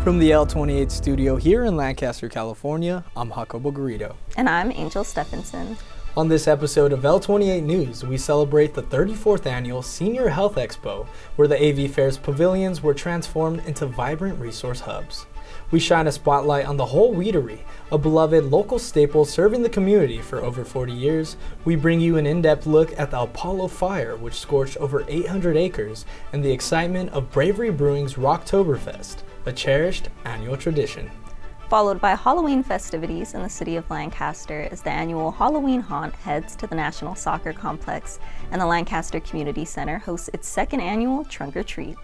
From the L28 studio here in Lancaster, California, I'm Jacobo Garrido. And I'm Angel Stephenson. On this episode of L28 News, we celebrate the 34th annual Senior Health Expo, where the AV Fair's pavilions were transformed into vibrant resource hubs. We shine a spotlight on the whole Wheatery, a beloved local staple serving the community for over 40 years. We bring you an in-depth look at the Apollo fire, which scorched over 800 acres, and the excitement of Bravery Brewing's Rocktoberfest, a cherished annual tradition. Followed by Halloween festivities in the city of Lancaster as the annual Halloween haunt heads to the National Soccer Complex, and the Lancaster Community Center hosts its second annual Trunk or Treat.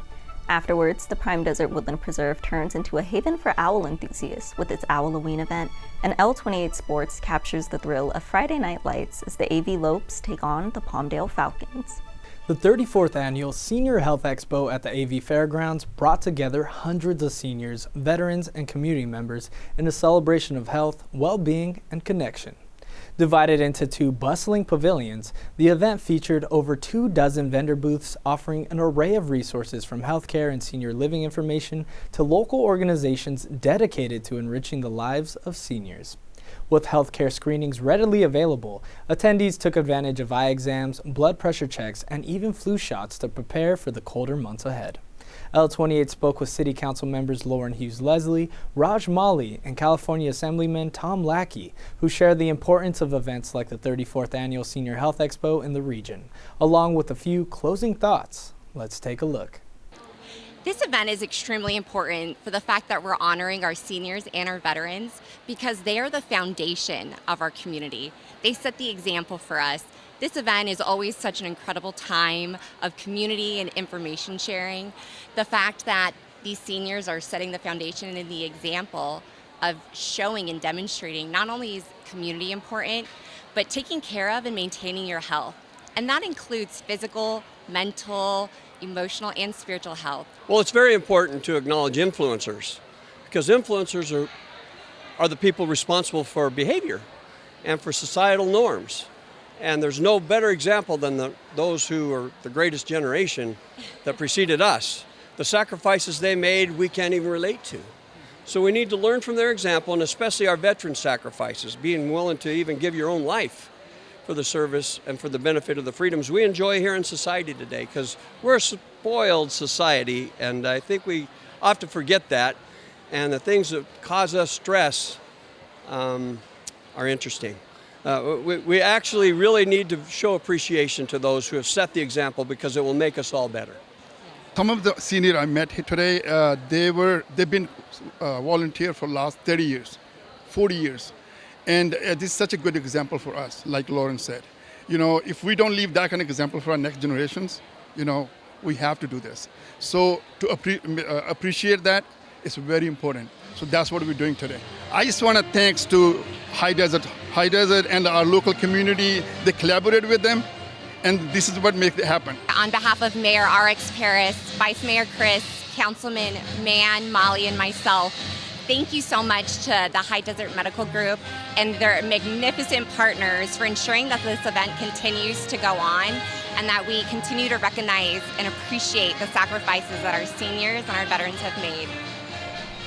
Afterwards, the Prime Desert Woodland Preserve turns into a haven for owl enthusiasts with its Owl-o-Ween event, and L28 Sports captures the thrill of Friday night lights as the AV Lopes take on the Palmdale Falcons. The 34th annual Senior Health Expo at the AV Fairgrounds brought together hundreds of seniors, veterans, and community members in a celebration of health, well-being, and connection. Divided into two bustling pavilions, the event featured over 24 vendor booths offering an array of resources from healthcare and senior living information to local organizations dedicated to enriching the lives of seniors. With healthcare screenings readily available, attendees took advantage of eye exams, blood pressure checks, and even flu shots to prepare for the colder months ahead. L28 spoke with City Council members Lauren Hughes-Leslie, Raj Mali, and California Assemblyman Tom Lackey, who shared the importance of events like the 34th Annual Senior Health Expo in the region, along with a few closing thoughts. Let's take a look. This event is extremely important for the fact that we're honoring our seniors and our veterans because they are the foundation of our community. They set the example for us. This event is always such an incredible time of community and information sharing. The fact that these seniors are setting the foundation and the example of showing and demonstrating not only is community important, but taking care of and maintaining your health. And that includes physical, mental, emotional, and spiritual health. Well, it's very important to acknowledge influencers because influencers are the people responsible for behavior and for societal norms. And there's no better example than those who are the greatest generation that preceded us. The sacrifices they made, we can't even relate to. So we need to learn from their example, and especially our veteran sacrifices, being willing to even give your own life for the service and for the benefit of the freedoms we enjoy here in society today, because we're a spoiled society, and I think we often forget that, and the things that cause us stress are interesting. We actually really need to show appreciation to those who have set the example because it will make us all better. Some of the seniors I met here today, they've been volunteer for the last 30 years, 40 years. And this is such a good example for us, like Lauren said. You know, if we don't leave that kind of example for our next generations, you know, we have to do this. So to appreciate that is very important. So that's what we're doing today. I just want to thanks to High Desert and our local community. They collaborated with them, and this is what makes it happen. On behalf of Mayor RX Paris, Vice Mayor Chris, Councilman Mann, Molly, and myself, thank you so much to the High Desert Medical Group and their magnificent partners for ensuring that this event continues to go on and that we continue to recognize and appreciate the sacrifices that our seniors and our veterans have made.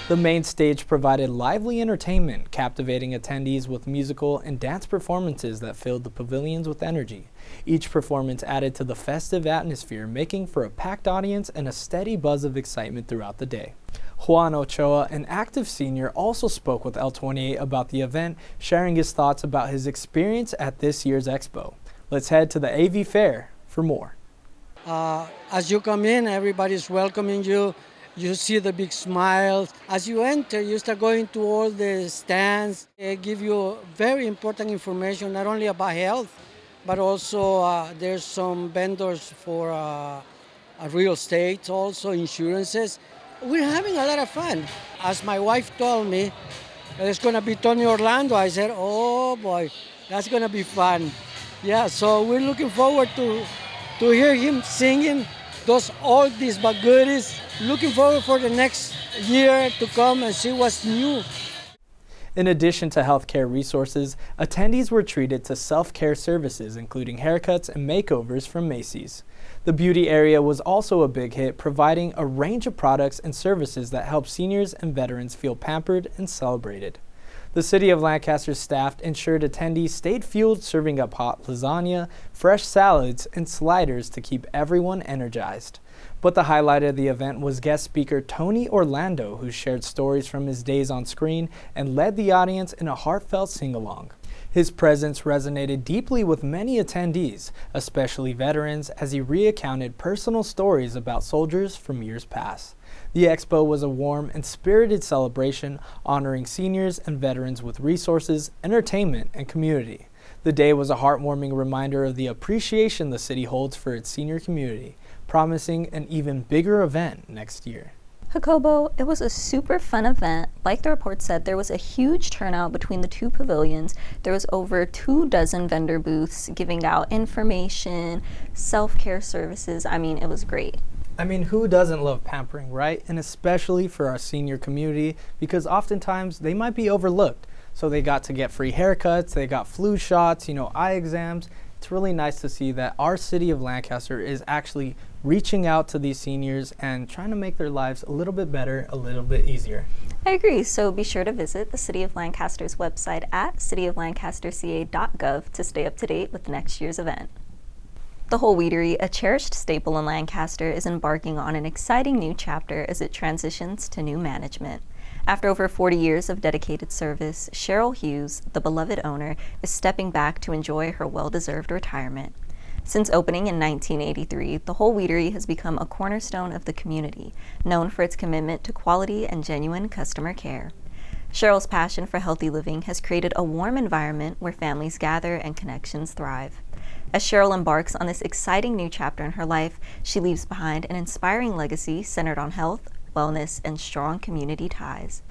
The main stage provided lively entertainment, captivating attendees with musical and dance performances that filled the pavilions with energy. Each performance added to the festive atmosphere, making for a packed audience and a steady buzz of excitement throughout the day. Juan Ochoa, an active senior, also spoke with L28 about the event, sharing his thoughts about his experience at this year's Expo. Let's head to the AV Fair for more. As you come in, everybody's welcoming you. You see the big smiles. As you enter, you start going to all the stands. They give you very important information, not only about health, but also there's some vendors for real estate, also insurances. We're having a lot of fun. As my wife told me, it's going to be Tony Orlando. I said, oh boy, that's going to be fun. Yeah, so we're looking forward to hear him singing all these but goodies. Looking forward for the next year to come and see what's new. In addition to healthcare resources, attendees were treated to self-care services including haircuts and makeovers from Macy's. The beauty area was also a big hit, providing a range of products and services that help seniors and veterans feel pampered and celebrated. The City of Lancaster's staff ensured attendees stayed fueled, serving up hot lasagna, fresh salads, and sliders to keep everyone energized. But the highlight of the event was guest speaker Tony Orlando, who shared stories from his days on screen and led the audience in a heartfelt sing-along. His presence resonated deeply with many attendees, especially veterans, as he recounted personal stories about soldiers from years past. The Expo was a warm and spirited celebration honoring seniors and veterans with resources, entertainment, and community. The day was a heartwarming reminder of the appreciation the city holds for its senior community, promising an even bigger event next year. Jacobo, it was a super fun event. Like the report said, there was a huge turnout between the two pavilions. There was over 24 vendor booths giving out information, self-care services. I mean, it was great. I mean, who doesn't love pampering, right? And especially for our senior community, because oftentimes they might be overlooked. So they got to get free haircuts, they got flu shots, eye exams. It's really nice to see that our city of Lancaster is actually reaching out to these seniors and trying to make their lives a little bit better, a little bit easier. I agree, so be sure to visit the City of Lancaster's website at cityoflancasterca.gov to stay up to date with next year's event. The whole Wheatery, a cherished staple in Lancaster, is embarking on an exciting new chapter as it transitions to new management. After over 40 years of dedicated service, Cheryl Hughes, the beloved owner, is stepping back to enjoy her well-deserved retirement. Since opening in 1983, the whole Wheatery has become a cornerstone of the community, known for its commitment to quality and genuine customer care. Cheryl's passion for healthy living has created a warm environment where families gather and connections thrive. As Cheryl embarks on this exciting new chapter in her life, she leaves behind an inspiring legacy centered on health, wellness, and strong community ties.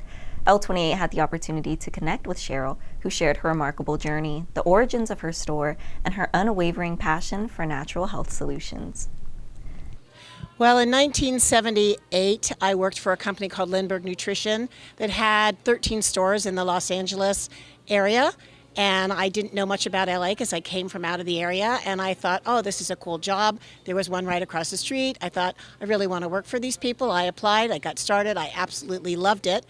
L28 had the opportunity to connect with Cheryl, who shared her remarkable journey, the origins of her store, and her unwavering passion for natural health solutions. Well, in 1978, I worked for a company called Lindbergh Nutrition that had 13 stores in the Los Angeles area. And I didn't know much about LA because I came from out of the area, and I thought, oh, this is a cool job. There was one right across the street. I thought, I really want to work for these people. I applied, I got started, I absolutely loved it.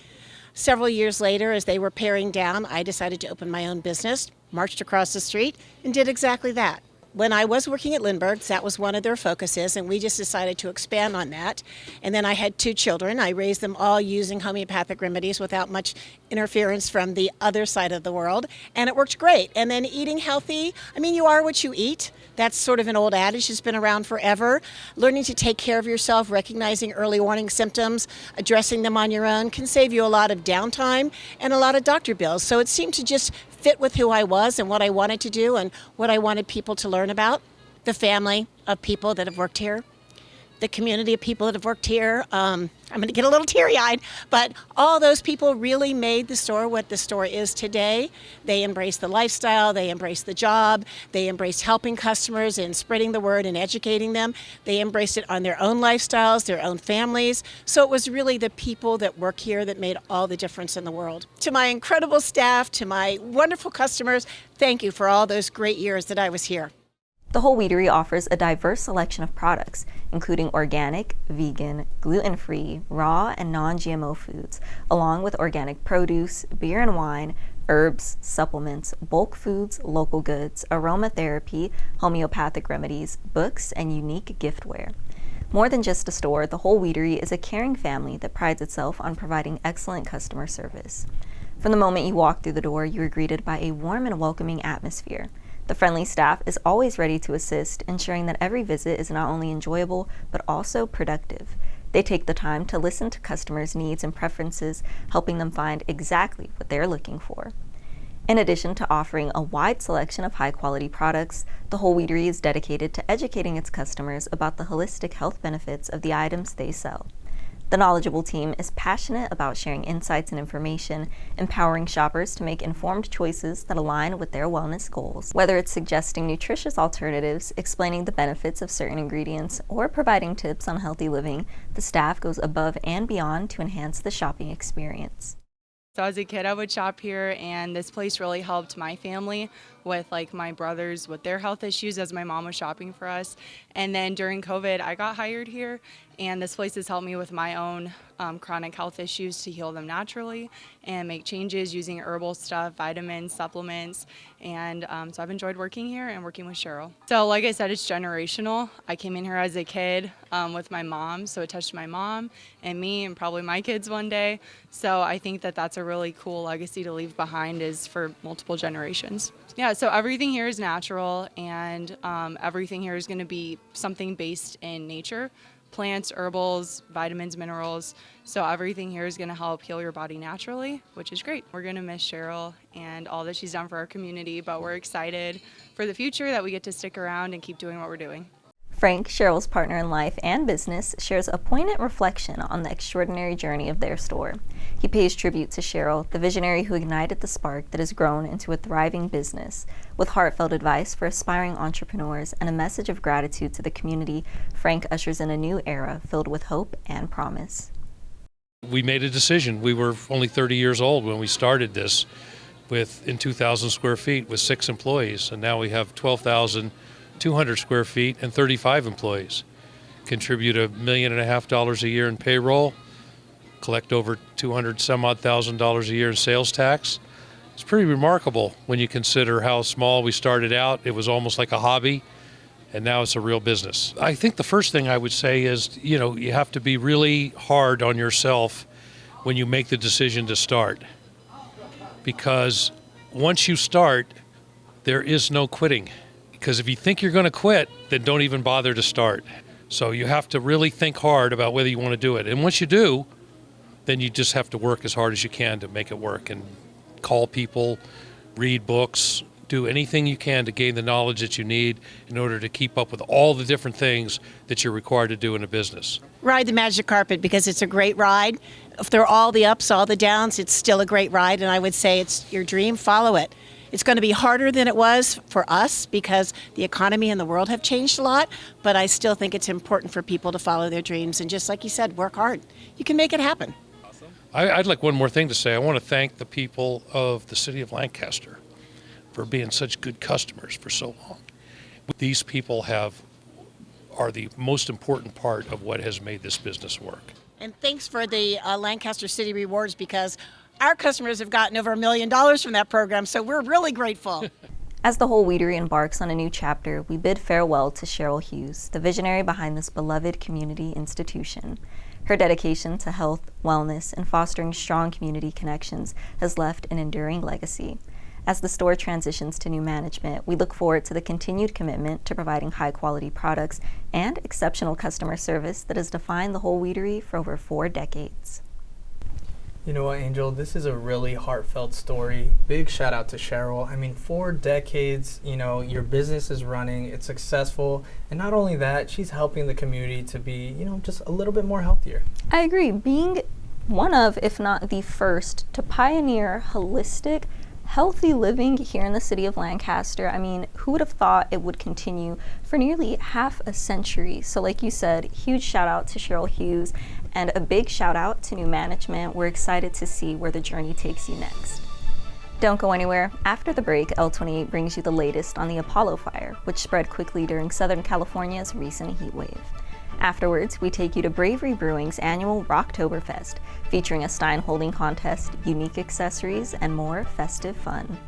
Several years later, as they were paring down, I decided to open my own business, marched across the street, and did exactly that. When I was working at Lindbergh's, that was one of their focuses, and we just decided to expand on that. And then I had 2 children. I raised them all using homeopathic remedies without much interference from the other side of the world, and it worked great. And then eating healthy, I mean, you are what you eat. That's sort of an old adage that's been around forever. Learning to take care of yourself, recognizing early warning symptoms, addressing them on your own can save you a lot of downtime and a lot of doctor bills. So it seemed to just fit with who I was and what I wanted to do and what I wanted people to learn about. The family of people that have worked here, the community of people that have worked here. I'm going to get a little teary-eyed, but all those people really made the store what the store is today. They embraced the lifestyle, they embraced the job, they embraced helping customers and spreading the word and educating them. They embraced it on their own lifestyles, their own families. So it was really the people that work here that made all the difference in the world. To my incredible staff, to my wonderful customers, thank you for all those great years that I was here. The whole Wheatery offers a diverse selection of products, including organic, vegan, gluten-free, raw, and non-GMO foods, along with organic produce, beer and wine, herbs, supplements, bulk foods, local goods, aromatherapy, homeopathic remedies, books, and unique giftware. More than just a store, the whole Wheatery is a caring family that prides itself on providing excellent customer service. From the moment you walk through the door, you are greeted by a warm and welcoming atmosphere. The friendly staff is always ready to assist, ensuring that every visit is not only enjoyable, but also productive. They take the time to listen to customers' needs and preferences, helping them find exactly what they're looking for. In addition to offering a wide selection of high-quality products, the whole Wheatery is dedicated to educating its customers about the holistic health benefits of the items they sell. The knowledgeable team is passionate about sharing insights and information, empowering shoppers to make informed choices that align with their wellness goals. Whether it's suggesting nutritious alternatives, explaining the benefits of certain ingredients, or providing tips on healthy living, the staff goes above and beyond to enhance the shopping experience. So as a kid, I would shop here, and this place really helped my family with like my brothers with their health issues as my mom was shopping for us. And then during COVID, I got hired here, and this place has helped me with my own chronic health issues to heal them naturally and make changes using herbal stuff, vitamins, supplements. And so I've enjoyed working here and working with Cheryl. So like I said, it's generational. I came in here as a kid with my mom, so it touched my mom and me and probably my kids one day. So I think that that's a really cool legacy to leave behind, is for multiple generations. Yeah, so everything here is natural, and everything here is going to be something based in nature. Plants, herbals, vitamins, minerals. So everything here is going to help heal your body naturally, which is great. We're going to miss Cheryl and all that she's done for our community, but we're excited for the future that we get to stick around and keep doing what we're doing. Frank, Cheryl's partner in life and business, shares a poignant reflection on the extraordinary journey of their store. He pays tribute to Cheryl, the visionary who ignited the spark that has grown into a thriving business. With heartfelt advice for aspiring entrepreneurs and a message of gratitude to the community, Frank ushers in a new era filled with hope and promise. We made a decision. We were only 30 years old when we started this in 2,000 square feet with 6 employees, and now we have 12,200 square feet and 35 employees. Contribute $1.5 million a year in payroll, collect over $200,000 a year in sales tax. It's pretty remarkable when you consider how small we started out. It was almost like a hobby, and now it's a real business. I think the first thing I would say is, you have to be really hard on yourself when you make the decision to start. Because once you start, there is no quitting. Because if you think you're going to quit, then don't even bother to start. So you have to really think hard about whether you want to do it. And once you do, then you just have to work as hard as you can to make it work, and call people, read books, do anything you can to gain the knowledge that you need in order to keep up with all the different things that you're required to do in a business. Ride the magic carpet, because it's a great ride. If there are all the ups, all the downs, it's still a great ride, and I would say it's your dream, follow it. It's going to be harder than it was for us because the economy and the world have changed a lot, but I still think it's important for people to follow their dreams, and just like you said, work hard. You can make it happen. Awesome. I'd like one more thing to say. I want to thank the people of the city of Lancaster for being such good customers for so long. These people are the most important part of what has made this business work. And thanks for the Lancaster City Rewards, because our customers have gotten over $1 million from that program, so we're really grateful. As the whole Wheatery embarks on a new chapter, we bid farewell to Cheryl Hughes, the visionary behind this beloved community institution. Her dedication to health, wellness, and fostering strong community connections has left an enduring legacy. As the store transitions to new management, we look forward to the continued commitment to providing high-quality products and exceptional customer service that has defined the whole Wheatery for over 4 decades. You know what, Angel? This is a really heartfelt story. Big shout out to Cheryl. I mean, 4 decades, your business is running, it's successful, and not only that, she's helping the community to be, just a little bit more healthier. I agree. Being one of, if not the first, to pioneer holistic, healthy living here in the city of Lancaster. I mean, who would have thought it would continue for nearly half a century? So like you said, huge shout out to Cheryl Hughes and a big shout out to new management. We're excited to see where the journey takes you next. Don't go anywhere. After the break, L28 brings you the latest on the Apollo fire, which spread quickly during Southern California's recent heat wave. Afterwards, we take you to Bravery Brewing's annual Rocktoberfest, featuring a Stein holding contest, unique accessories, and more festive fun.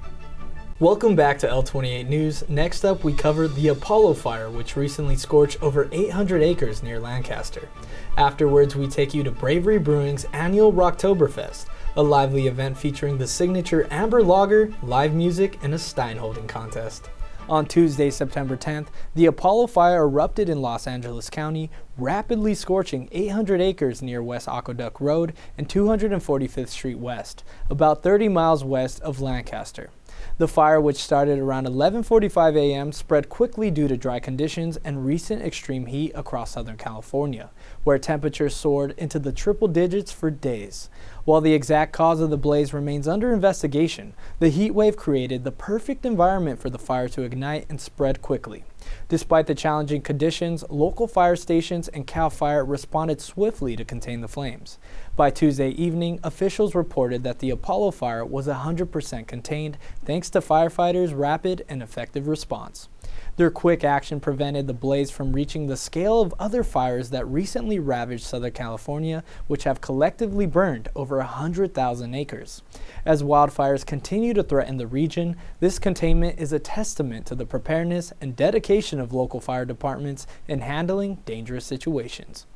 Welcome back to L28 News. Next up, we cover the Apollo fire, which recently scorched over 800 acres near Lancaster. Afterwards, we take you to Bravery Brewing's annual Rocktoberfest, a lively event featuring the signature amber lager, live music, and a Stein holding contest. On Tuesday, September 10th, the Apollo fire erupted in Los Angeles County, rapidly scorching 800 acres near West Aqueduct Road and 245th Street West, about 30 miles west of Lancaster. The fire, which started around 11:45 a.m., spread quickly due to dry conditions and recent extreme heat across Southern California, where temperatures soared into the triple digits for days. While the exact cause of the blaze remains under investigation, the heat wave created the perfect environment for the fire to ignite and spread quickly. Despite the challenging conditions, local fire stations and CAL FIRE responded swiftly to contain the flames. By Tuesday evening, officials reported that the Apollo fire was 100% contained thanks to firefighters' rapid and effective response. Their quick action prevented the blaze from reaching the scale of other fires that recently ravaged Southern California, which have collectively burned over 100,000 acres. As wildfires continue to threaten the region, this containment is a testament to the preparedness and dedication of local fire departments in handling dangerous situations.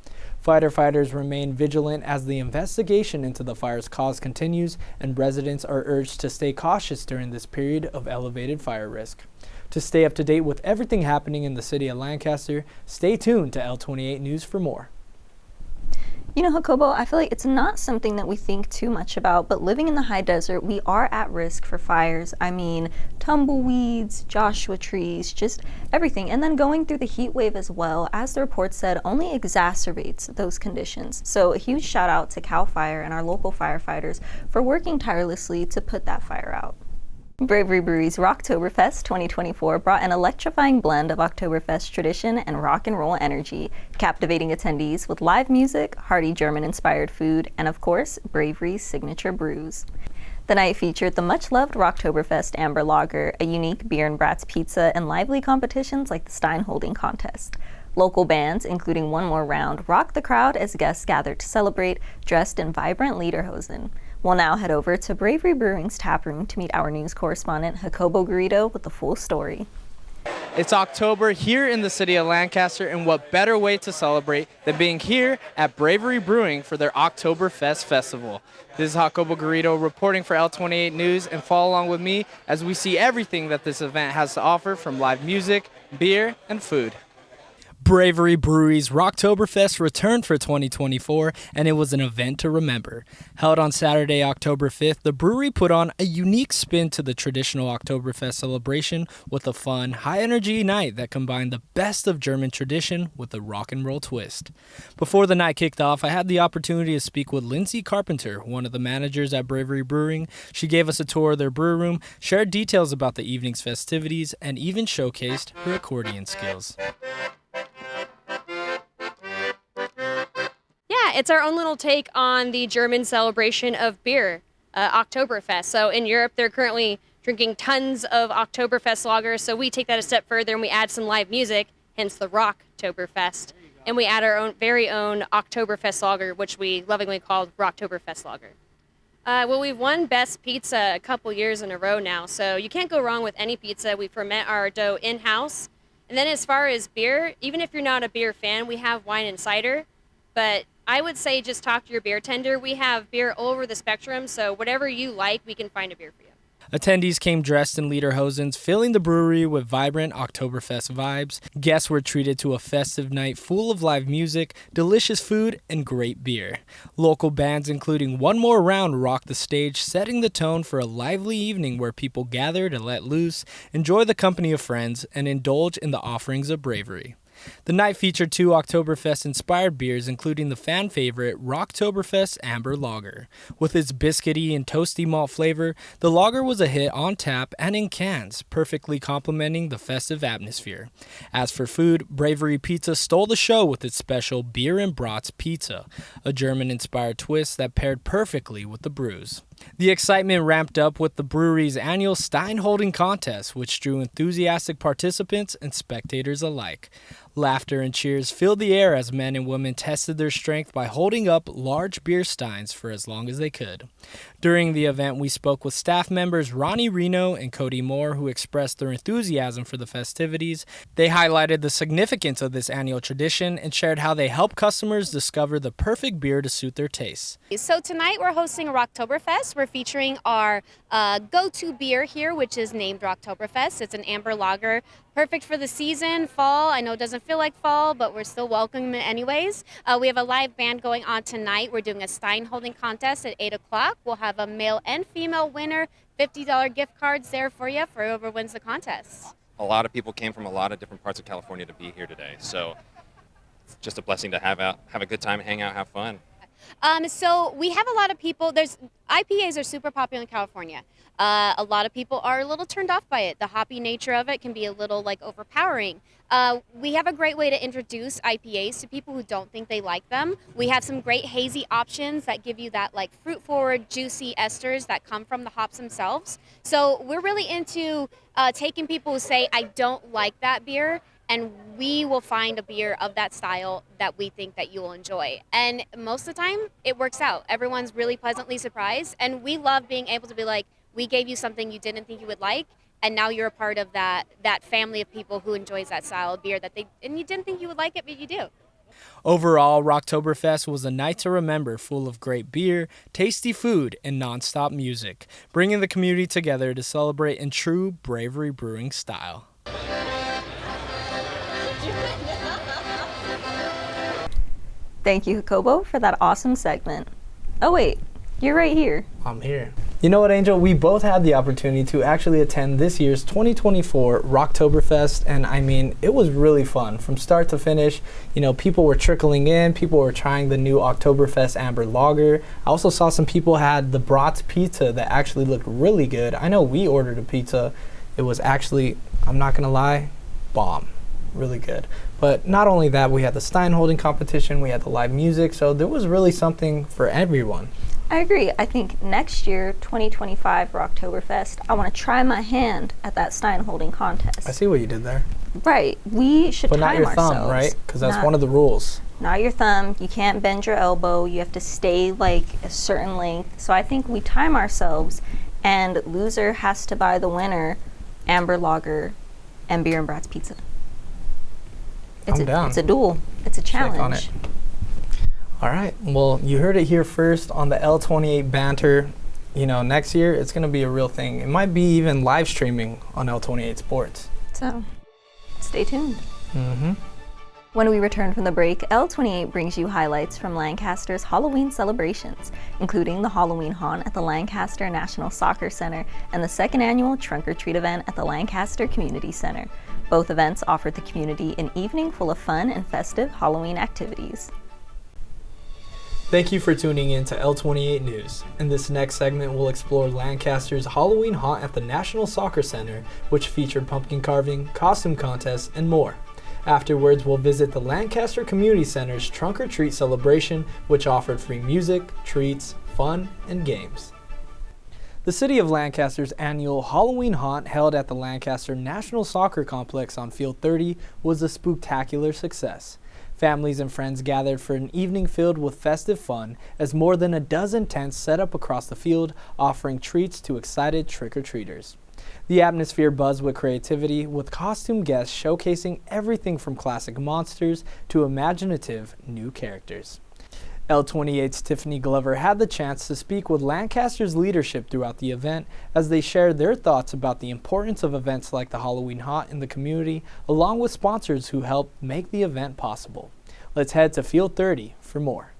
Firefighters remain vigilant as the investigation into the fire's cause continues, and residents are urged to stay cautious during this period of elevated fire risk. To stay up to date with everything happening in the city of Lancaster, stay tuned to L28 News for more. You know, Jacobo, I feel like it's not something that we think too much about, but living in the high desert, we are at risk for fires. I mean, tumbleweeds, Joshua trees, just everything. And then going through the heat wave as well, as the report said, only exacerbates those conditions. So a huge shout out to CAL FIRE and our local firefighters for working tirelessly to put that fire out. Bravery Brewery's Rocktoberfest 2024 brought an electrifying blend of Oktoberfest tradition and rock and roll energy, captivating attendees with live music, hearty German-inspired food, and of course, Bravery's signature brews. The night featured the much-loved Rocktoberfest Amber Lager, a unique beer and brats pizza, and lively competitions like the Stein Holding Contest. Local bands, including One More Round, rocked the crowd as guests gathered to celebrate, dressed in vibrant lederhosen. We'll now head over to Bravery Brewing's taproom to meet our news correspondent, Jacobo Garrido, with the full story. It's October here in the city of Lancaster, and what better way to celebrate than being here at Bravery Brewing for their Oktoberfest festival. This is Jacobo Garrido reporting for L28 News, and follow along with me as we see everything that this event has to offer, from live music, beer, and food. Bravery Brewery's Rocktoberfest returned for 2024, and it was an event to remember. Held on Saturday, October 5th, the brewery put on a unique spin to the traditional Oktoberfest celebration with a fun, high-energy night that combined the best of German tradition with a rock and roll twist. Before the night kicked off, I had the opportunity to speak with Lindsay Carpenter, one of the managers at Bravery Brewing. She gave us a tour of their brew room, shared details about the evening's festivities, and even showcased her accordion skills. It's our own little take on the German celebration of beer, Oktoberfest. So in Europe, they're currently drinking tons of Oktoberfest lager. So we take that a step further and we add some live music, hence the Rocktoberfest. And we add our very own Oktoberfest lager, which we lovingly called Rocktoberfest lager. Well, we've won Best Pizza a couple years in a row now. So you can't go wrong with any pizza. We ferment our dough in-house. And then as far as beer, even if you're not a beer fan, we have wine and cider. But I would say just talk to your beer tender. We have beer all over the spectrum, so whatever you like, we can find a beer for you. Attendees came dressed in lederhosens, filling the brewery with vibrant Oktoberfest vibes. Guests were treated to a festive night full of live music, delicious food, and great beer. Local bands, including One More Round, rocked the stage, setting the tone for a lively evening where people gather to let loose, enjoy the company of friends, and indulge in the offerings of Bravery. The night featured 2 Oktoberfest-inspired beers, including the fan favorite Rocktoberfest Amber Lager. With its biscuity and toasty malt flavor, the lager was a hit on tap and in cans, perfectly complementing the festive atmosphere. As for food, Bravery Pizza stole the show with its special beer and brats pizza, a German-inspired twist that paired perfectly with the brews. The excitement ramped up with the brewery's annual Stein Holding Contest, which drew enthusiastic participants and spectators alike. Laughter and cheers filled the air as men and women tested their strength by holding up large beer steins for as long as they could. During the event, we spoke with staff members Ronnie Reno and Cody Moore, who expressed their enthusiasm for the festivities. They highlighted the significance of this annual tradition and shared how they help customers discover the perfect beer to suit their tastes. So tonight we're hosting a Rocktoberfest. We're featuring our go-to beer here, which is named Rocktoberfest. It's an amber lager, perfect for the season, fall. I know it doesn't feel like fall, but we're still welcoming it anyways. We have a live band going on tonight. We're doing a Stein Holding Contest at 8 o'clock. We'll have a male and female winner, $50 gift cards there for you for whoever wins the contest. A lot of people came from a lot of different parts of California to be here today, so it's just a blessing to have a good time, hang out, have fun. So we have a lot of people. IPAs are super popular in California. A lot of people are a little turned off by it. The hoppy nature of it can be a little overpowering. We have a great way to introduce IPAs to people who don't think they like them. We have some great hazy options that give you that fruit forward, juicy esters that come from the hops themselves. So we're really into taking people who say, I don't like that beer, and we will find a beer of that style that we think that you will enjoy. And most of the time, it works out. Everyone's really pleasantly surprised, and we love being able to be like, we gave you something you didn't think you would like, and now you're a part of that family of people who enjoys that style of beer and you didn't think you would like it, but you do. Overall, Rocktoberfest was a night to remember, full of great beer, tasty food, and nonstop music, bringing the community together to celebrate in true Bravery Brewing style. Thank you, Jacobo, for that awesome segment. Oh wait, you're right here. I'm here. You know what, Angel? We both had the opportunity to actually attend this year's 2024 Rocktoberfest, and I mean, it was really fun from start to finish. You know, people were trickling in, people were trying the new Oktoberfest Amber Lager. I also saw some people had the Bratz pizza that actually looked really good. I know we ordered a pizza. It was actually, I'm not gonna lie, bomb. Really good. But not only that, we had the Stein holding competition, we had the live music, so there was really something for everyone. I agree. I think next year, 2025 Rocktoberfest, I want to try my hand at that Stein holding contest. I see what you did there. Right. We should but time not your ourselves. thumb, right? Because that's one of the rules. Not your thumb. You can't bend your elbow. You have to stay like a certain length. So I think we time ourselves, and loser has to buy the winner Amber Lager and Beer and Bratz pizza. I'm down. It's a duel. It's a challenge. On it. All right. Well, you heard it here first on the L28 banter. You know, next year it's going to be a real thing. It might be even live streaming on L28 Sports. So, stay tuned. Mm-hmm. When we return from the break, L28 brings you highlights from Lancaster's Halloween celebrations, including the Halloween haunt at the Lancaster National Soccer Center and the second annual Trunk or Treat event at the Lancaster Community Center. Both events offered the community an evening full of fun and festive Halloween activities. Thank you for tuning in to L28 News. In this next segment, we'll explore Lancaster's Halloween haunt at the National Soccer Center, which featured pumpkin carving, costume contests, and more. Afterwards, we'll visit the Lancaster Community Center's Trunk or Treat celebration, which offered free music, treats, fun, and games. The City of Lancaster's annual Halloween haunt held at the Lancaster National Soccer Complex on Field 30 was a spooktacular success. Families and friends gathered for an evening filled with festive fun as more than a dozen tents set up across the field, offering treats to excited trick-or-treaters. The atmosphere buzzed with creativity, with costume guests showcasing everything from classic monsters to imaginative new characters. L28's Tiffany Glover had the chance to speak with Lancaster's leadership throughout the event as they shared their thoughts about the importance of events like the Halloween haunt in the community, along with sponsors who helped make the event possible. Let's head to Field 30 for more.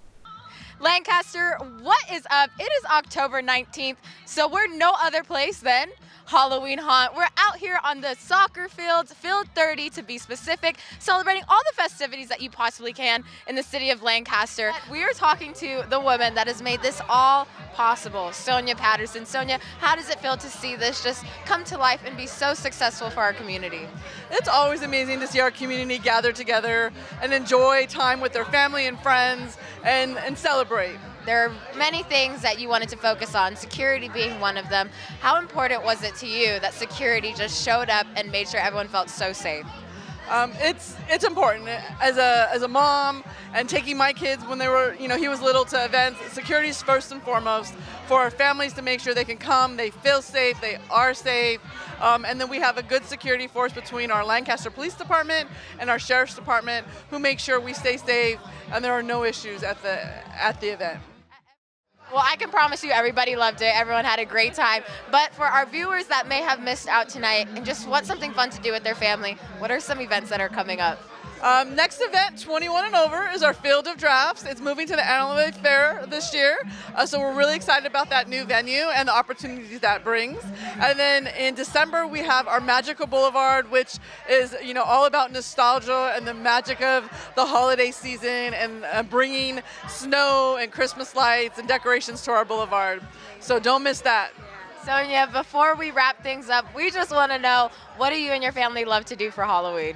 Lancaster, what is up? It is October 19th, so we're no other place than Halloween haunt. We're out here on the soccer fields, Field 30 to be specific, celebrating all the festivities that you possibly can in the city of Lancaster. We are talking to the woman that has made this all possible, Sonia Patterson. Sonia, how does it feel to see this just come to life and be so successful for our community? It's always amazing to see our community gather together and enjoy time with their family and friends and celebrate. There are many things that you wanted to focus on, security being one of them. How important was it to you that security just showed up and made sure everyone felt so safe? It's important as a mom and taking my kids when they were, he was little to events. Security is first and foremost for our families to make sure they can come, they feel safe, they are safe, and then we have a good security force between our Lancaster Police Department and our Sheriff's Department who make sure we stay safe and there are no issues at the event. Well, I can promise you everybody loved it. Everyone had a great time. But for our viewers that may have missed out tonight and just want something fun to do with their family, what are some events that are coming up? Next event, 21 and over, is our Field of Drafts. It's moving to the L28 Fair this year, so we're really excited about that new venue and the opportunities that brings. And then in December, we have our Magical Boulevard, which is all about nostalgia and the magic of the holiday season and bringing snow and Christmas lights and decorations to our boulevard. So don't miss that. Sonia, before we wrap things up, we just want to know, what do you and your family love to do for Halloween?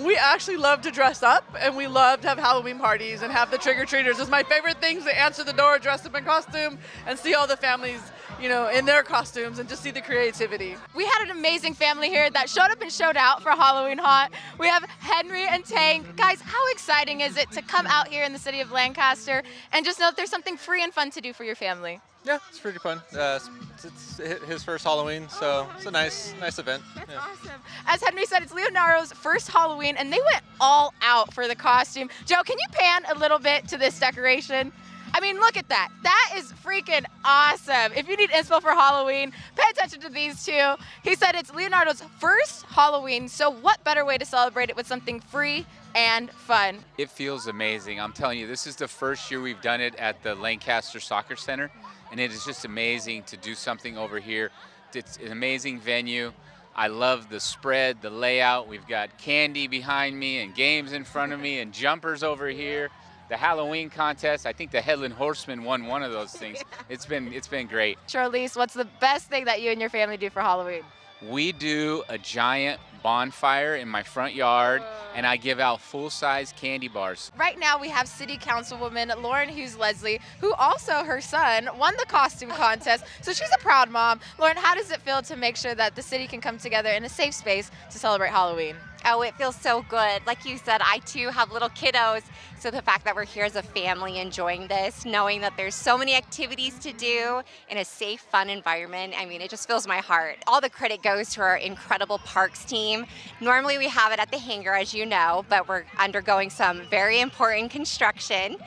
We actually love to dress up, and we love to have Halloween parties and have the trick-or-treaters. It's my favorite things to answer the door, dress up in costume, and see all the families, in their costumes and just see the creativity. We had an amazing family here that showed up and showed out for Halloween Haunt. We have Henry and Tang. Guys, how exciting is it to come out here in the city of Lancaster and just know that there's something free and fun to do for your family? Yeah, it's pretty fun. It's his first Halloween, so it's a nice event. That's awesome. As Henry said, it's Leonardo's first Halloween, and they went all out for the costume. Joe, can you pan a little bit to this decoration? I mean, look at that. That is freaking awesome. If you need inspo for Halloween, pay attention to these two. He said it's Leonardo's first Halloween, so what better way to celebrate it with something free and fun? It feels amazing. I'm telling you, this is the first year we've done it at the Lancaster Soccer Center, and it is just amazing to do something over here. It's an amazing venue. I love the spread, the layout. We've got candy behind me and games in front of me and jumpers over here. The Halloween contest, I think the Headland Horseman won one of those things. It's been great. Charlize, what's the best thing that you and your family do for Halloween? We do a giant bonfire in my front yard, and I give out full-size candy bars. Right now we have City Councilwoman Lauren Hughes-Leslie, who also, her son, won the costume contest, so she's a proud mom. Lauren, how does it feel to make sure that the city can come together in a safe space to celebrate Halloween? Oh, it feels so good. Like you said, I too have little kiddos, so the fact that we're here as a family enjoying this, knowing that there's so many activities to do in a safe, fun environment, I mean, it just fills my heart. All the credit goes to our incredible parks team. Normally we have it at the hangar, as you know, but we're undergoing some very important construction.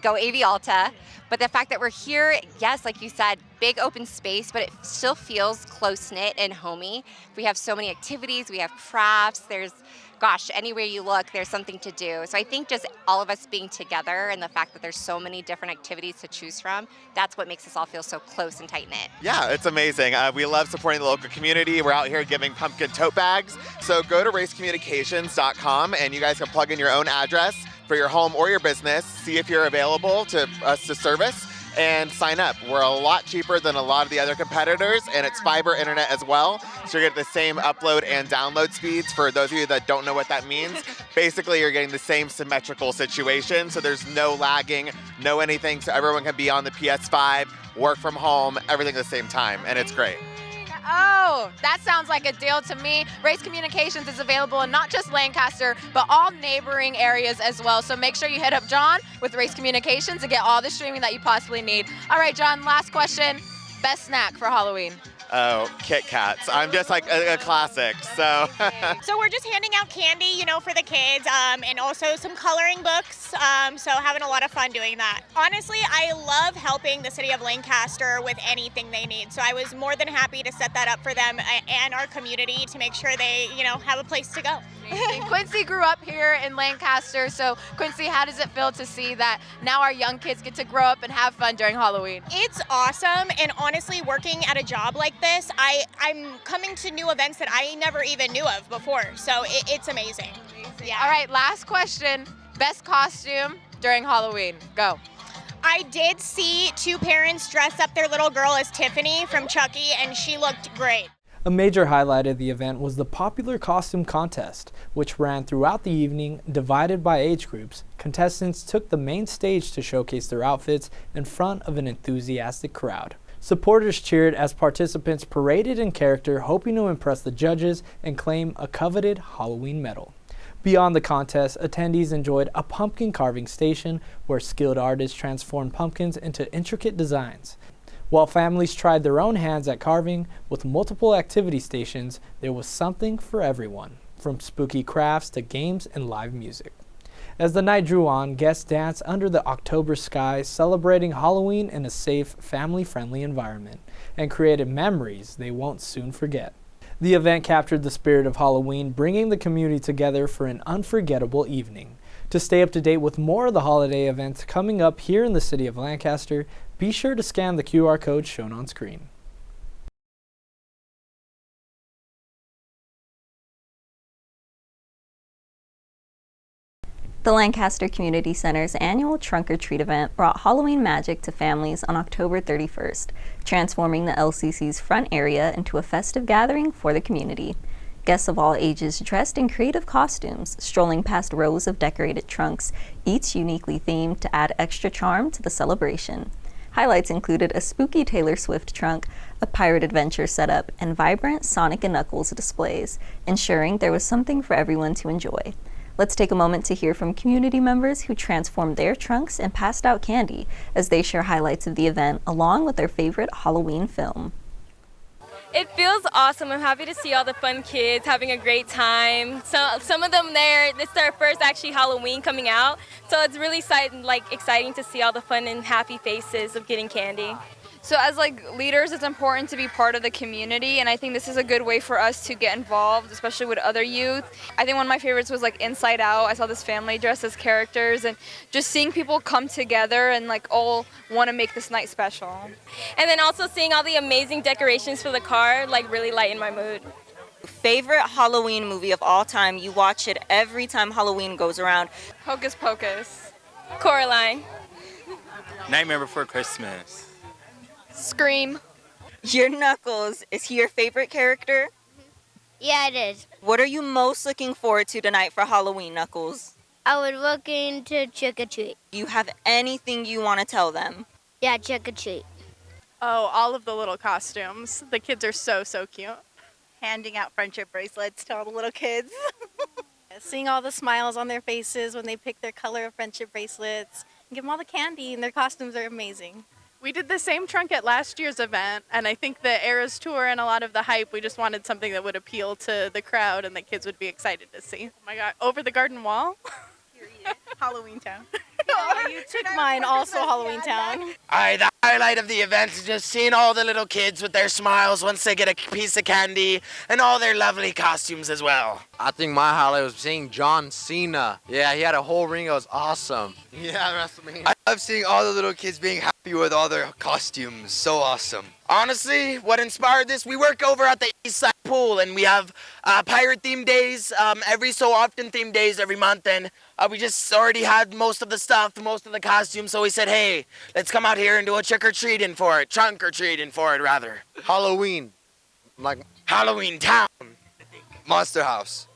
Go AV Alta. But the fact that we're here, yes, like you said, big open space, but it still feels close-knit and homey. We have so many activities, we have crafts, there's, gosh, anywhere you look, there's something to do. So I think just all of us being together and the fact that there's so many different activities to choose from, that's what makes us all feel so close and tight-knit. Yeah, it's amazing. We love supporting the local community. We're out here giving pumpkin tote bags. So go to racecommunications.com and you guys can plug in your own address for your home or your business, see if you're available to us to service, and sign up. We're a lot cheaper than a lot of the other competitors, and it's fiber internet as well, so you're getting the same upload and download speeds. For those of you that don't know what that means, basically you're getting the same symmetrical situation, so there's no lagging, no anything, so everyone can be on the PS5, work from home, everything at the same time, and it's great. Oh, that sounds like a deal to me. Race Communications is available in not just Lancaster, but all neighboring areas as well. So make sure you hit up John with Race Communications to get all the streaming that you possibly need. All right, John, last question. Best snack for Halloween? Oh, Kit Kats. I'm just like a classic, so. So we're just handing out candy, for the kids, and also some coloring books, so having a lot of fun doing that. Honestly, I love helping the city of Lancaster with anything they need, so I was more than happy to set that up for them and our community to make sure they, have a place to go. Quincy grew up here in Lancaster, so Quincy, how does it feel to see that now our young kids get to grow up and have fun during Halloween? It's awesome, and honestly, working at a job like this, I'm coming to new events that I never even knew of before, so it's amazing. Yeah. All right, last question. Best costume during Halloween? Go. I did see two parents dress up their little girl as Tiffany from Chucky, and she looked great. A major highlight of the event was the popular costume contest, which ran throughout the evening, divided by age groups. Contestants took the main stage to showcase their outfits in front of an enthusiastic crowd. Supporters cheered as participants paraded in character, hoping to impress the judges and claim a coveted Halloween medal. Beyond the contest, attendees enjoyed a pumpkin carving station where skilled artists transformed pumpkins into intricate designs. While families tried their own hands at carving, with multiple activity stations, there was something for everyone, from spooky crafts to games and live music. As the night drew on, guests danced under the October sky, celebrating Halloween in a safe, family-friendly environment, and created memories they won't soon forget. The event captured the spirit of Halloween, bringing the community together for an unforgettable evening. To stay up to date with more of the holiday events coming up here in the city of Lancaster, be sure to scan the QR code shown on screen. The Lancaster Community Center's annual Trunk or Treat event brought Halloween magic to families on October 31st, transforming the LCC's front area into a festive gathering for the community. Guests of all ages dressed in creative costumes, strolling past rows of decorated trunks, each uniquely themed to add extra charm to the celebration. Highlights included a spooky Taylor Swift trunk, a pirate adventure setup, and vibrant Sonic and Knuckles displays, ensuring there was something for everyone to enjoy. Let's take a moment to hear from community members who transformed their trunks and passed out candy as they share highlights of the event along with their favorite Halloween film. It feels awesome. I'm happy to see all the fun kids having a great time. Some of them there, this is their first actually Halloween coming out, so it's really exciting to see all the fun and happy faces of getting candy. So as leaders, it's important to be part of the community, and I think this is a good way for us to get involved, especially with other youth. I think one of my favorites was Inside Out. I saw this family dressed as characters, and just seeing people come together and all want to make this night special. And then also seeing all the amazing decorations for the car really lightened my mood. Favorite Halloween movie of all time? You watch it every time Halloween goes around. Hocus Pocus. Coraline. Nightmare Before Christmas. Scream. Your Knuckles, is he your favorite character? Yeah, it is. What are you most looking forward to tonight for Halloween, Knuckles? I was looking to trick or treat. Do you have anything you want to tell them? Yeah, trick or treat. Oh, all of the little costumes. The kids are so cute. Handing out friendship bracelets to all the little kids. Seeing all the smiles on their faces when they pick their color of friendship bracelets. And give them all the candy, and their costumes are amazing. We did the same trunk at last year's event, and I think the Eras Tour and a lot of the hype, we just wanted something that would appeal to the crowd and the kids would be excited to see. Oh my God, over the garden wall? Halloween Town. Yeah, you took mine, also Halloween Town. The highlight of the event is just seeing all the little kids with their smiles once they get a piece of candy and all their lovely costumes as well. I think my highlight was seeing John Cena. Yeah, he had a whole ring. It was awesome. Yeah, WrestleMania. I love seeing all the little kids being happy with all their costumes. So awesome. Honestly, what inspired this, we work over at the East Side Pool, and we have pirate themed days, every so often themed days every month, and we just already had most of the stuff, most of the costumes, so we said, hey, let's come out here and do a trunk or treating for it, rather. Halloween. Halloween Town. Monster House.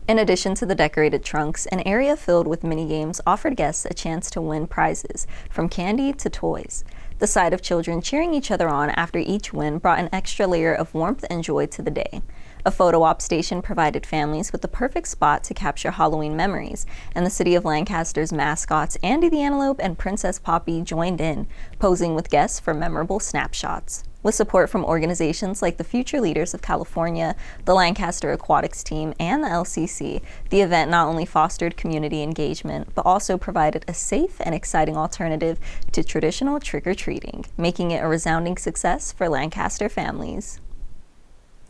In addition to the decorated trunks, an area filled with mini games offered guests a chance to win prizes, from candy to toys. The sight of children cheering each other on after each win brought an extra layer of warmth and joy to the day. A photo op station provided families with the perfect spot to capture Halloween memories, and the city of Lancaster's mascots Andy the Antelope and Princess Poppy joined in, posing with guests for memorable snapshots. With support from organizations like the Future Leaders of California, the Lancaster Aquatics Team, and the LCC, the event not only fostered community engagement, but also provided a safe and exciting alternative to traditional trick-or-treating, making it a resounding success for Lancaster families.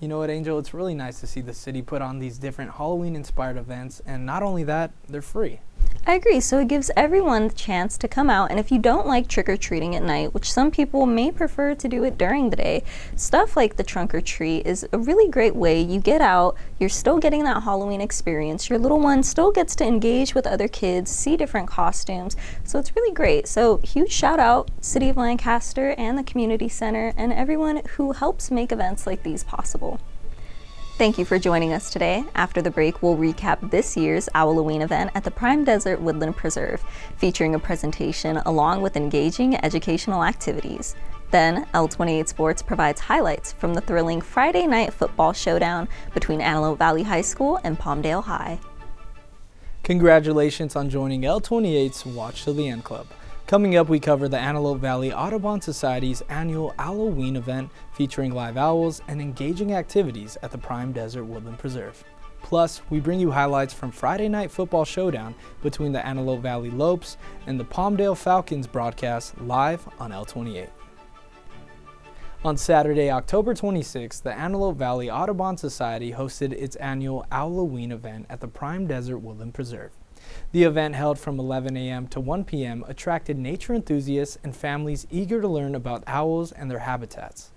You know what, Angel? It's really nice to see the city put on these different Halloween-inspired events, and not only that, they're free. I agree, so it gives everyone the chance to come out, and if you don't like trick-or-treating at night, which some people may prefer to do it during the day, stuff like the trunk or treat is a really great way. You get out, you're still getting that Halloween experience, your little one still gets to engage with other kids, see different costumes, so it's really great. So huge shout out, City of Lancaster and the Community Center, and everyone who helps make events like these possible. Thank you for joining us today. After the break, we'll recap this year's Owl-o-Ween event at the Prime Desert Woodland Preserve, featuring a presentation along with engaging educational activities. Then, L28 Sports provides highlights from the thrilling Friday night football showdown between Antelope Valley High School and Palmdale High. Congratulations on joining L28's Watch Till the End Club. Coming up, we cover the Antelope Valley Audubon Society's annual Owl-o-Ween event featuring live owls and engaging activities at the Prime Desert Woodland Preserve. Plus, we bring you highlights from Friday night football showdown between the Antelope Valley Lopes and the Palmdale Falcons broadcast live on L28. On Saturday, October 26th, the Antelope Valley Audubon Society hosted its annual Owl-o-Ween event at the Prime Desert Woodland Preserve. The event, held from 11 a.m. to 1 p.m., attracted nature enthusiasts and families eager to learn about owls and their habitats.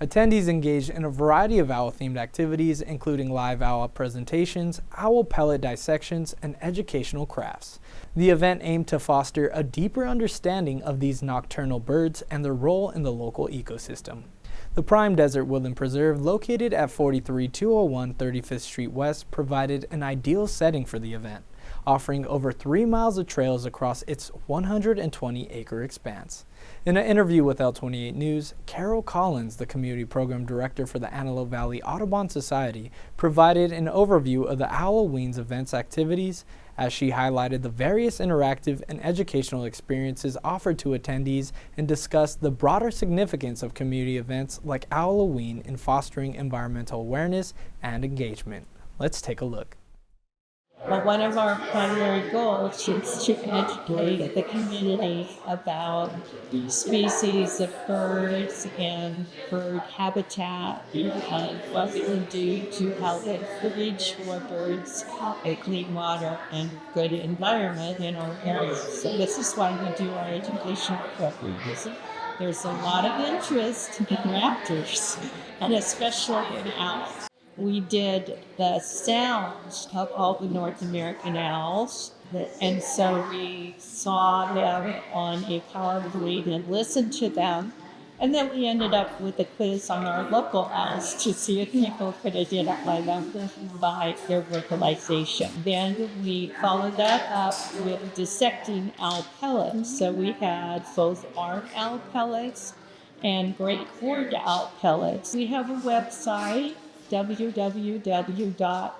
Attendees engaged in a variety of owl-themed activities, including live owl presentations, owl pellet dissections, and educational crafts. The event aimed to foster a deeper understanding of these nocturnal birds and their role in the local ecosystem. The Prime Desert Woodland Preserve, located at 43201 35th Street West, provided an ideal setting for the event, offering over 3 miles of trails across its 120-acre expanse. In an interview with L28 News, Carol Collins, the Community Program Director for the Antelope Valley Audubon Society, provided an overview of the Owl-o-Ween's events activities, as she highlighted the various interactive and educational experiences offered to attendees and discussed the broader significance of community events like Owl-o-Ween in fostering environmental awareness and engagement. Let's take a look. Well, one of our primary goals is to educate the community about species of birds and bird habitat and what we can do to help encourage more birds, a clean water, and good environment in our areas. So this is why we do our educational programs. There's a lot of interest in raptors, and especially in owls. We did the sounds of all the North American owls, and so we saw them on a PowerPoint and listened to them, and then we ended up with a quiz on our local owls to see if people could identify them by their vocalization. Then we followed that up with dissecting owl pellets. So we had both barn owl pellets and great horned owl pellets. We have a website, www.av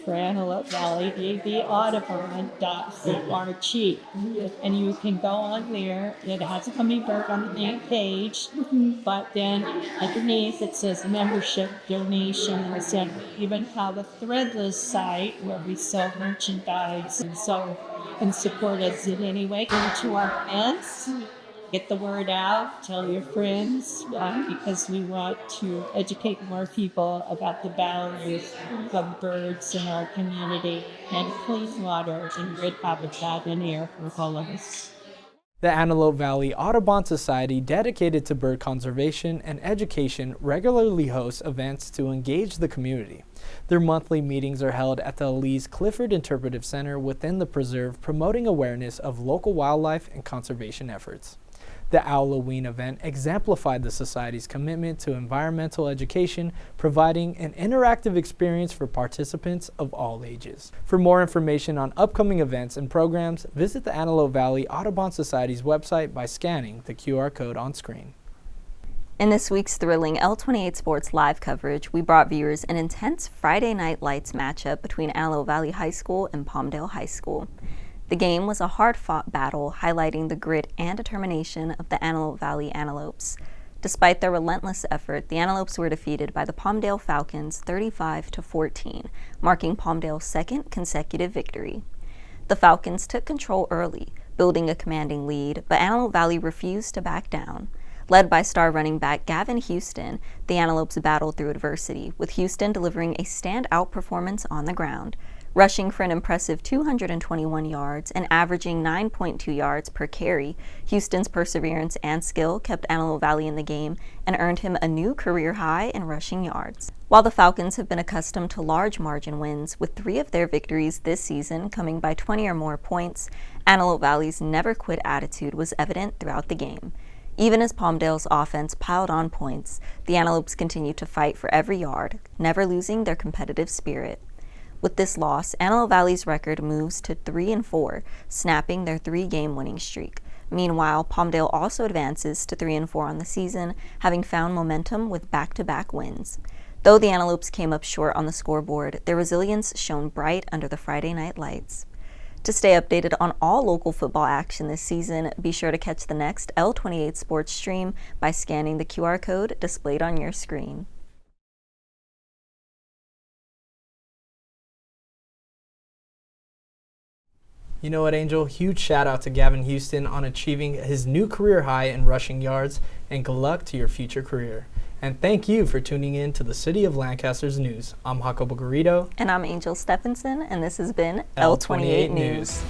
for Antelope Valley, avaudubon.org, and you can go on there. It has a hummingbird on the main page, but then underneath it says membership, donations, and we even have a threadless site where we sell merchandise, and so you can support us in any way. Go to our events. Get the word out, tell your friends, because we want to educate more people about the values of birds in our community and clean water and good habitat and air for all of us. The Antelope Valley Audubon Society, dedicated to bird conservation and education, regularly hosts events to engage the community. Their monthly meetings are held at the Elise Clifford Interpretive Center within the preserve, promoting awareness of local wildlife and conservation efforts. The Owl-o-Ween event exemplified the Society's commitment to environmental education, providing an interactive experience for participants of all ages. For more information on upcoming events and programs, visit the Antelope Valley Audubon Society's website by scanning the QR code on screen. In this week's thrilling L28 Sports live coverage, we brought viewers an intense Friday Night Lights matchup between Antelope Valley High School and Palmdale High School. The game was a hard-fought battle, highlighting the grit and determination of the Antelope Valley Antelopes. Despite their relentless effort, the Antelopes were defeated by the Palmdale Falcons 35-14, marking Palmdale's second consecutive victory. The Falcons took control early, building a commanding lead, but Antelope Valley refused to back down. Led by star running back Gavin Houston, the Antelopes battled through adversity, with Houston delivering a standout performance on the ground, rushing for an impressive 221 yards and averaging 9.2 yards per carry. Houston's perseverance and skill kept Antelope Valley in the game and earned him a new career high in rushing yards. While the Falcons have been accustomed to large margin wins, with 3 of their victories this season coming by 20 or more points, Antelope Valley's never-quit attitude was evident throughout the game. Even as Palmdale's offense piled on points, the Antelopes continued to fight for every yard, never losing their competitive spirit. With this loss, Antelope Valley's record moves to 3-4, snapping their 3-game winning streak. Meanwhile, Palmdale also advances to 3-4 on the season, having found momentum with back-to-back wins. Though the Antelopes came up short on the scoreboard, their resilience shone bright under the Friday night lights. To stay updated on all local football action this season, be sure to catch the next L28 Sports stream by scanning the QR code displayed on your screen. You know what, Angel? Huge shout out to Gavin Houston on achieving his new career high in rushing yards, and good luck to your future career. And thank you for tuning in to the City of Lancaster's news. I'm Jacobo Garrido. And I'm Angel Stephenson, and this has been L28 News.